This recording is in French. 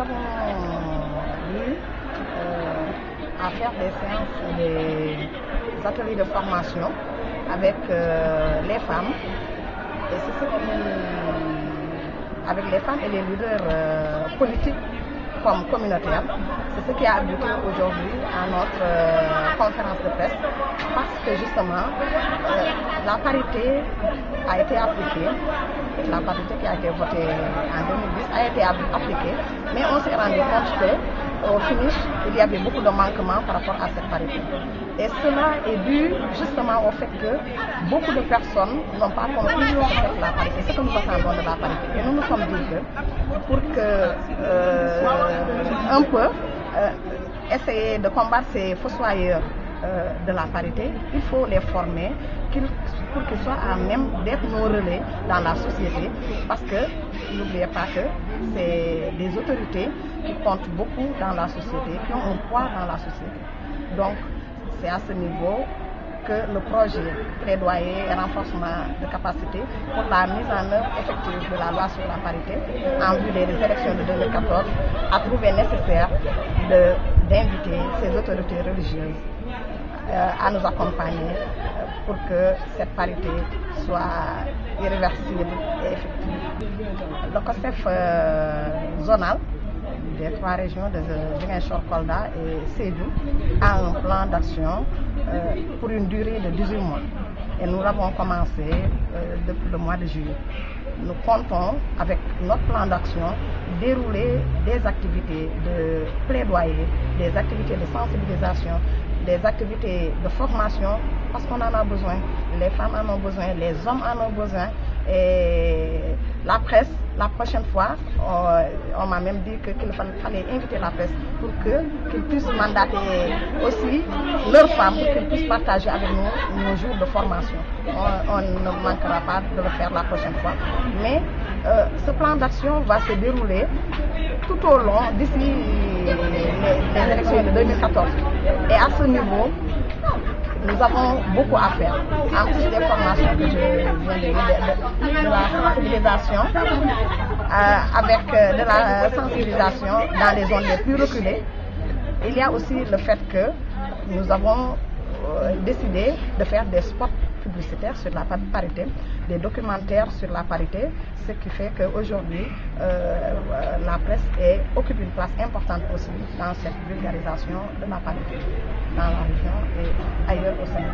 avons eu à faire des séances, des ateliers de formation avec les femmes. Et c'est ce qui, avec les femmes et les leaders politiques comme communautaires, c'est ce qui a abouti aujourd'hui à notre conférence de presse, parce que justement la parité a été appliquée, la parité qui a été votée en 2010 a été appliquée, mais on s'est rendu compte qu'au finish, il y avait beaucoup de manquements par rapport à cette parité. Et cela est dû justement au fait que beaucoup de personnes n'ont pas compris ce que la parité, ce que nous attendons de la parité. Et nous nous sommes dit que pour que un peu essayer de combattre ces fossoyeurs de la parité, il faut les former pour qu'ils soient à même d'être nos relais dans la société, parce que n'oubliez pas que c'est des autorités qui comptent beaucoup dans la société, qui ont un poids dans la société. Donc c'est à ce niveau que le projet plaidoyer et renforcement de capacité pour la mise en œuvre effective de la loi sur la parité en vue des élections de 2014 a trouvé nécessaire d'inviter ces autorités religieuses à nous accompagner pour que cette parité soit irréversible et effective. Le COSEF zonal des 3 régions de Ziguinchor, Kolda et Sédhiou a un plan d'action pour une durée de 18 mois. Et nous l'avons commencé depuis le mois de juillet. Nous comptons, avec notre plan d'action, dérouler des activités de plaidoyer, des activités de sensibilisation, des activités de formation, parce qu'on en a besoin. Les femmes en ont besoin, les hommes en ont besoin. Et la presse, la prochaine fois, on m'a même dit qu'il fallait inviter la presse pour qu'ils puissent mandater aussi leurs femmes, pour qu'ils puissent partager avec nous nos jours de formation. On ne manquera pas de le faire la prochaine fois. Mais ce plan d'action va se dérouler tout au long d'ici les élections de 2014. Et à ce niveau, nous avons beaucoup à faire. En plus des formations que je viens de dire, de la sensibilisation, avec de la sensibilisation dans les zones les plus reculées, il y a aussi le fait que nous avons décidé de faire des spots publicitaires sur la parité, des documentaires sur la parité, ce qui fait qu'aujourd'hui, la presse occupe une place importante aussi dans cette vulgarisation de la parité, dans la région et ailleurs au Sénégal.